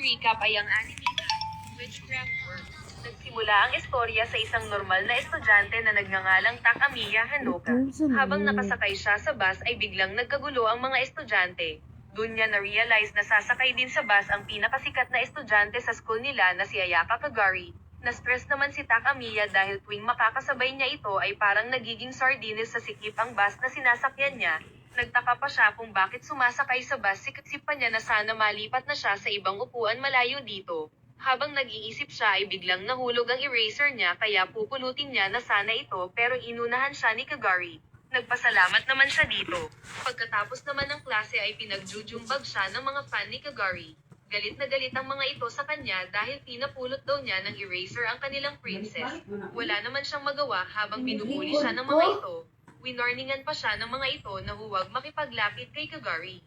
i-recap ay ang anime Witchcraft Works. Nagsimula ang istorya sa isang normal na estudyante na nagngangalang Takamiya Hanoka. Habang nakasakay siya sa bus ay biglang nagkagulo ang mga estudyante. Doon niya na-realize na sasakay din sa bus ang pinakasikat na estudyante sa school nila na si Ayaka Kagari. Na-stress naman si Takamiya dahil tuwing makakasabay niya ito ay parang nagiging sardinis sa sikip ang bus na sinasakyan niya. Nagtaka pa siya kung bakit sumasakay sa bus, sikip pa niya na sana malipat na siya sa ibang upuan malayo dito. Habang nag-iisip siya ay biglang nahulog ang eraser niya kaya pupulutin niya na sana ito pero inunahan siya ni Kagari. Nagpasalamat naman siya dito. Pagkatapos naman ng klase ay pinagjujumbag siya ng mga fan ni Kagari. Galit na galit ang mga ito sa kanya dahil pinapulot daw niya ng eraser ang kanilang princess. Wala naman siyang magawa habang binubuli siya ng mga ito. Winarningan pa siya ng mga ito na huwag makipaglapit kay Kagari.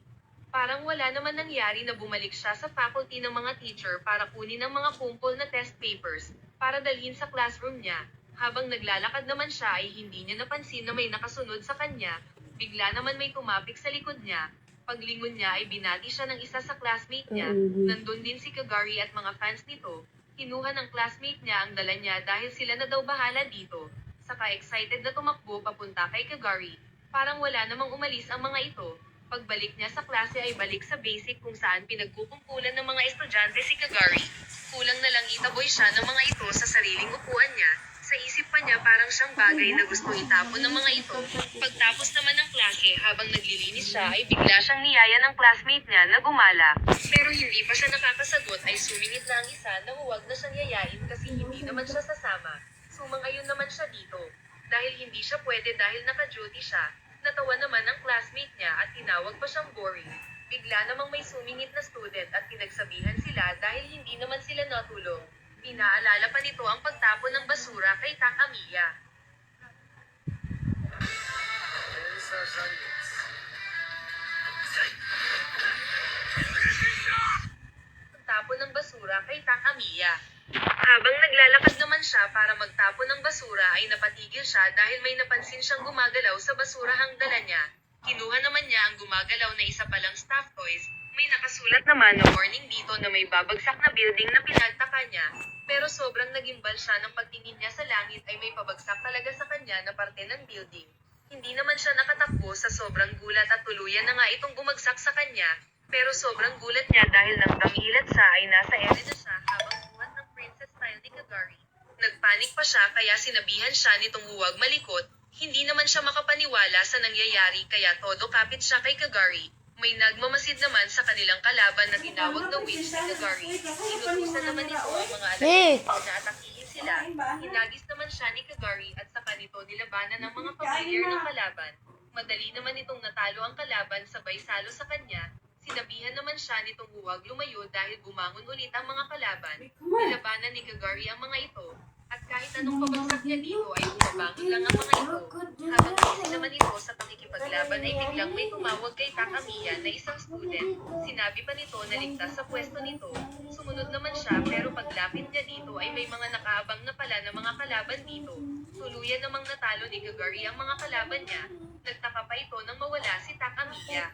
Parang wala naman nangyari na bumalik siya sa faculty ng mga teacher para kunin ang mga kumpol na test papers para dalhin sa classroom niya. Habang naglalakad naman siya ay hindi niya napansin na may nakasunod sa kanya. Bigla naman may tumapik sa likod niya. Paglingon niya ay binati siya ng isa sa classmate niya. Nandun din si Kagari at mga fans nito. Kinuha ng classmate niya ang dala niya dahil sila na daw bahala dito. Saka excited na tumakbo papunta kay Kagari. Parang wala namang umalis ang mga ito. Pagbalik niya sa klase ay balik sa basic kung saan pinagkukumpulan ng mga estudyante si Kagari. Kulang na lang itaboy siya ng mga ito sa sariling upuan niya. Sa isip pa niya parang siyang bagay na gusto itapon ng mga ito. Pagtapos naman ng klase habang naglilinis siya ay bigla siyang niyaya ng classmate niya na gumala. Pero hindi pa siya nakakasagot ay sumingit na ang isa na huwag na siyang yayain kasi hindi naman siya sasama. Sumang-ayon naman siya dito. Dahil hindi siya pwede dahil naka-duty siya. Natawa naman ang classmate niya at tinawag pa siyang boring. Bigla namang may sumingit na student at pinagsabihan sila dahil hindi naman sila natulong. Pinaalala pa nito ang pagtapon ng basura kay Takamiya. Pagtapon ng basura kay Takamiya. Habang naglalakad naman siya para magtapon ng basura ay napatigil siya dahil may napansin siyang gumagalaw sa basurahang dala niya. Kinuha naman niya ang gumagalaw na isa palang stuffed toys. May nakasulat naman na warning dito na may babagsak na building na pinagtaka niya. Pero sobrang nagimbal siya ng pagtingin niya sa langit ay may pabagsak talaga sa kanya na parte ng building. Hindi naman siya nakatakbo sa sobrang gulat at tuluyan na nga itong bumagsak sa kanya. Pero sobrang gulat niya dahil nang damilat siya ay nasa ere na siya habang buhat ng princess style ni Kagari. Nagpanik pa siya kaya sinabihan siya nitong huwag malikot. Hindi naman siya makapaniwala sa nangyayari kaya todo kapit siya kay Kagari. May nagmamasid naman sa kanilang kalaban na tinawag na witch ni Kagari. Inutusan naman ito ang mga alagad na atakihin sila. Hinagis naman siya ni Kagari at saka nito nilabanan ng mga pamilyar ng kalaban. Madali naman itong natalo ang kalaban sabay salo sa kanya. Sinabihan naman siya nitong huwag lumayo dahil bumangon ulit ang mga kalaban. Nilabanan ni Kagari ang mga ito. At kahit anong pabagsak niya dito ay bumabangon lang ang mga ito. Habang busy naman ito sa pakikipaglaban ay biglang may tumawag kay Takamiya na isang student. Sinabi pa nito na ligtas sa pwesto nito. Sumunod naman siya pero paglapit niya dito ay may mga nakaabang na pala na mga kalaban dito. Tuluyan namang natalo ni Kagari ang mga kalaban niya. Nagtaka pa ito nang mawala si Takamiya.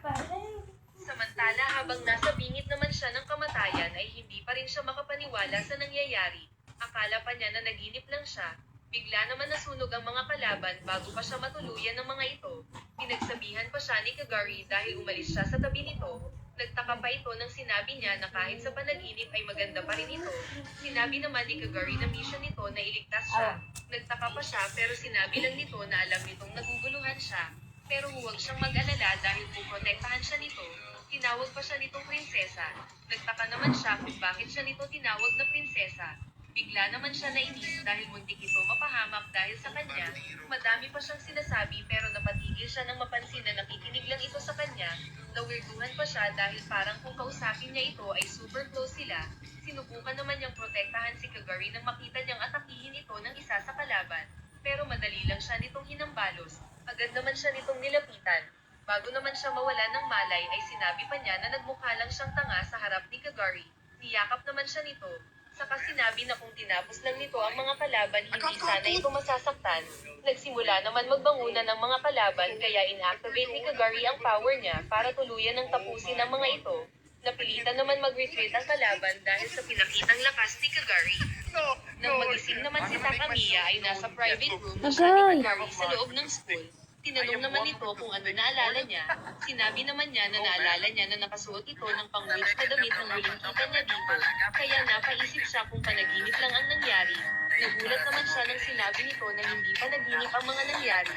Samantala habang nasa bingit naman siya ng kamatayan ay hindi pa rin siya makapaniwala sa nangyayari. Akala pa niya na naginip lang siya. Bigla naman nasunog ang mga kalaban bago pa siya matuluyan ng mga ito. Pinagsabihan pa siya ni Kagari dahil umalis siya sa tabi nito. Nagtaka pa ito nang sinabi niya na kahit sa panaginip ay maganda pa rin ito. Sinabi naman ni Kagari na mission nito na iligtas siya. Nagtaka pa siya pero sinabi lang nito na alam nitong naguguluhan siya. Pero huwag siyang mag-alala dahil puprotektahan siya nito. Tinawag pa siya nitong prinsesa. Nagtaka naman siya kung bakit siya nito tinawag na prinsesa. Bigla naman siya nainis dahil muntik ito mapahamak dahil sa kanya. Madami pa siyang sinasabi pero napatigil siya nang mapansin na nakikinig lang ito sa kanya. Nawirduhan pa siya dahil parang kung kausapin niya ito ay super close sila. Sinubukan naman niyang protektahan si Kagari nang makita niyang atakihin ito ng isa sa kalaban. Pero madali lang siya nitong hinambalos. Agad naman siya nitong nilapitan. Bago naman siya mawala ng malay ay sinabi pa niya na nagmukha lang siyang tanga sa harap ni Kagari. Niyakap naman siya nito. Saka sinabi na kung tinapos lang nito ang mga kalaban hindi sana ito masasaktan. Nagsimula naman magbangunan ng mga kalaban kaya inactivate ni Kagari ang power niya para tuluyan ng tapusin ang mga ito. Napilitan naman mag-retreat ang kalaban dahil sa pinakitang lakas ni Kagari. Nang magising naman si Takamiya ay nasa private room ni Kagari sa loob ng school. Tinanong naman nito kung ano naalala niya. Sinabi naman niya na naalala niya na nakasuot ito ng pang-witch na damit ng huling kita niya dito. Kaya napaisip siya kung panaginip lang ang nangyari. Nagulat naman siya nang sinabi nito na hindi panaginip ang mga nangyari.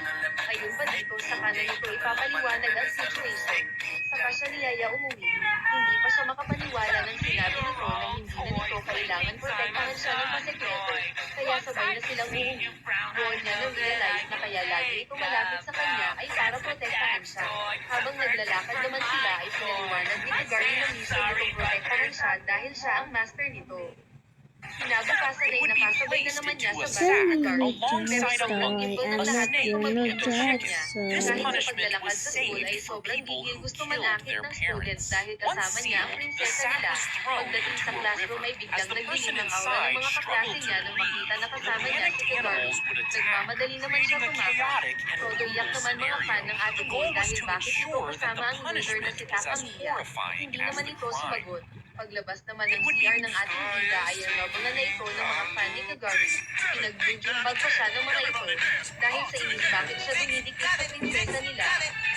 Ayon pa dito, saka na nito ipapaliwanag ang situation. Saka siya niyaya umuwi. Hindi pa siya makapaniwala nang sinabi nito na hindi na nito kailangan protektahan siya ng pasekreto. Kaya sabay na silang uuwi. Doon niya na-realize na kaya lagi ito malapit sa kanya ay para protektahan siya. Habang naglalakad naman sila ay pinaliwanag ni Kagari na mission nitong protektahan siya dahil siya ang master nito. Kinabukasan ay nakasabay na naman niya sa bata at Kagari. Pero sobrang ginto ng lahat ay tumagpito sa kanya. Kahit sa paglalakad sa school ay sobrang gigil gusto manakit ng students dahil kasama niya ang prinsesa nila. Pagdating sa classroom ay biglang nagdilim ang aura ng mga kaklase niya nang makita na kasama niya si Kagari. Nagmamadali naman siya pumasok. Todo iyak naman mga fan ng ate Boy dahil bakit ito kasama ang leader na si Takamiya. Hindi naman ito sumagot. Paglabas naman ng CR ng ating bida ay nabangan na ito ng mga fan ni Kagari. Pinag-bridging bag pa siya ng mga ito. Dahil sa inis bakit siya dumidikit sa prinsesa nila.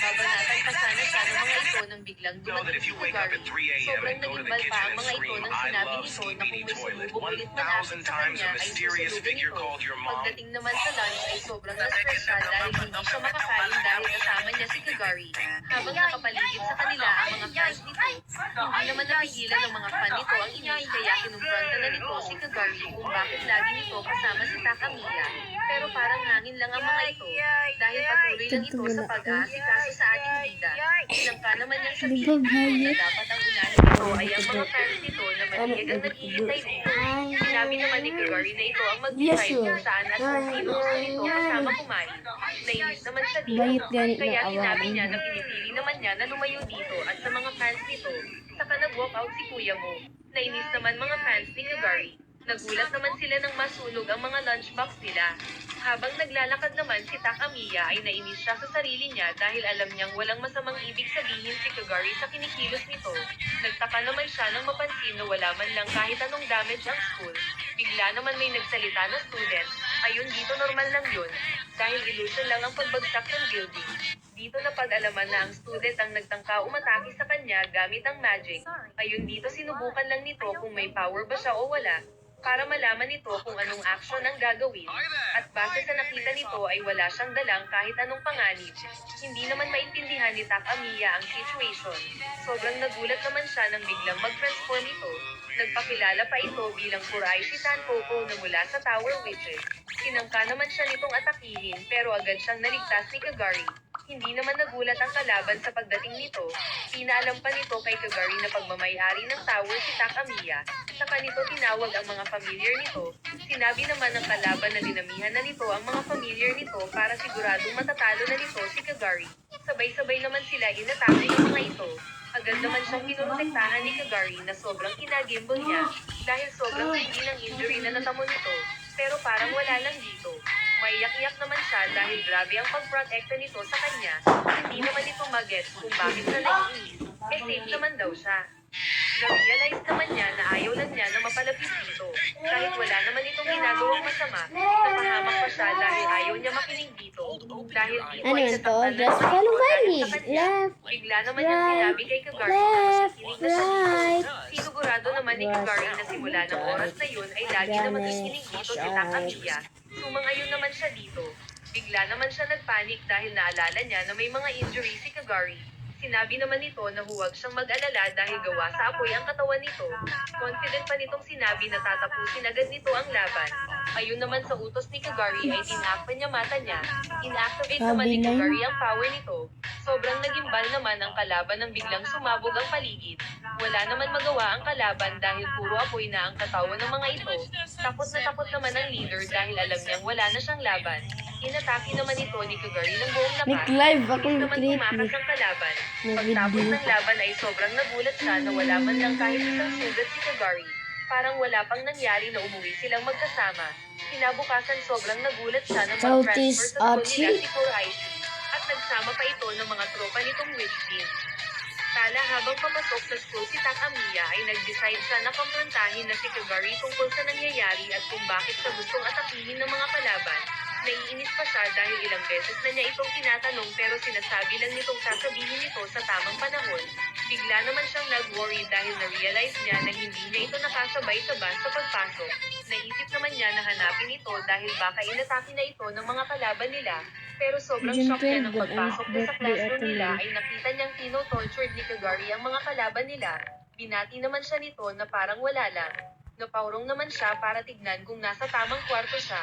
Babanatan pa sana siya ng mga ito nang biglang dumating si Kagari. Sobrang nagimbal pa ang mga ito nang sinabi nito na kung may sumubok ulit manakit sa kanya ay susunugin ito. Pagdating naman sa lunch ay sobrang na-stress siya dahil hindi siya makakain dahil kasama niya si Kagari. Habang nakapaligid sa kanila ang mga fans nito, hindi naman napigilan ng mga fan nito ang inis kaya kinumpronta na nito si Kagari kung bakit lagi nito kasama si Takamiya. Pero parang hangin lang ang mga ito dahil patuloy lang ito sa pag-aasikaso sa ating bida. Tinangka naman niyang sabihin na dapat ang unahin nito ay ang mga fans nito na maniyag ang naghihintay dito. Sinabi naman ni Kagari na ito ang mag-decide kung saan at kung sino gusto nito kasama kumain. Nainis naman siya dito, kaya sinabi niya na pinipili naman niya na lumayo dito at sa mga fans nito. Saka nag-walk out si kuya mo. Nainis naman mga fans ni Kagari. Nagulat naman sila nang masunog ang mga lunchbox nila. Habang naglalakad naman si Takamiya ay nainis siya sa sarili niya dahil alam niyang walang masamang ibig sabihin si Kagari sa kinikilos nito. Nagtaka naman siya nang mapansin na wala man lang kahit anong damage ang school. Bigla naman may nagsalita na student. Ayun, dito normal lang yun. Dahil illusion lang ang pagbagsak ng building. Dito na pag-alaman na ang student ang nagtangka umatake sa kanya gamit ang magic. Ayun, dito sinubukan lang nito kung may power ba siya o wala. Para malaman nito kung anong action ang gagawin. At base sa nakita nito ay wala siyang dalang kahit anong panganib. Hindi naman maintindihan ni Takamiya ang situation. Sobrang nagulat naman siya nang biglang mag-transform ito. Nagpakilala pa ito bilang Kuraishi Tanpoko na mula sa Tower Witches. Sinangka naman siya nitong atakihin pero agad siyang naligtas ni Kagari. Hindi naman nagulat ang kalaban sa pagdating nito. Pinaalam pa nito kay Kagari na pagmamay-ari ng tower si Takamiya. Saka nito tinawag ang mga familiar nito. Sinabi naman ng kalaban na dinamihan na nito ang mga familiar nito para siguradong matatalo na nito si Kagari. Sabay-sabay naman sila inatake ng mga ito. Agad naman siyang pinoprotektahan ni Kagari na sobrang kinagimbal niya dahil sobrang hindi ng injury na natamo nito. Pero parang wala lang dito. Maiyak-iyak naman siya dahil grabe ang pagprotekta nito sa kanya. Hindi naman ito mag-gets kung bakit siya naiinis. Eh safe naman daw siya. Na-realize naman niya na ayaw lang niya na mapalapit dito. Kahit wala naman itong ginagawang masama, napahamak pa siya dahil ayaw niya makinig dito. Dahil dito ay nasaktan na Just follow my lead. Left, bigla naman niyang sinabi kay Kagari na makikinig na siya dito. Sinigurado naman ni Kagari na simula ng oras na yun ay lagi na makikinig dito si Takamiya. Sumang-ayon naman siya dito. Bigla naman siya nagpanik dahil naalala niya na may mga injury si Kagari. Sinabi naman nito na huwag siyang mag-alala dahil gawa sa apoy ang katawan nito. Confident pa nitong sinabi na tatapusin agad nito ang laban. Ayun naman sa utos ni Kagari ay tinakpan niya mata niya. Inactivate naman ni Kagari ang power nito. Sobrang nagimbal naman ang kalaban nang biglang sumabog ang paligid. Wala naman magawa ang kalaban dahil puro apoy na ang katawan ng mga ito. Takot naman ang leader dahil alam niyang wala na siyang laban. Inatake naman ito ni Kagari ng buong lakas. Nag-live ako Hindi ng naman creepy. tumakas ang kalaban. Pagtapos ng laban ay sobrang nagulat siya na wala man lang kahit isang sugat si Kagari. Parang wala pang nangyari na umuwi silang magkasama. Kinabukasan sobrang nagulat siya na mag-transfer sa school nila si Kuraishi. At nagsama pa ito ng mga tropa nitong witch team. Samantala habang papasok sa school si Takamiya ay nag-decide siya na kumprontahin na si Kagari tungkol sa nangyayari at kung bakit siya gustong atakihin ng mga kalaban. Naiinis pa siya dahil ilang beses na niya itong tinatanong pero sinasabi lang nitong sasabihin ito sa tamang panahon. Bigla naman siyang nag-worry dahil na-realize niya na hindi niya ito nakasabay sa bus sa pagpasok. Naisip naman niya na hanapin ito dahil baka inatake na ito ng mga kalaban nila. Pero sobrang June shock niya 12, nang pagpasok niya sa birthday classroom at nila tuloy. ay nakita niyang tino-tortured ni Kagari ang mga kalaban nila. Binati naman siya nito na parang wala lang. Napaurong naman siya para tignan kung nasa tamang kwarto siya.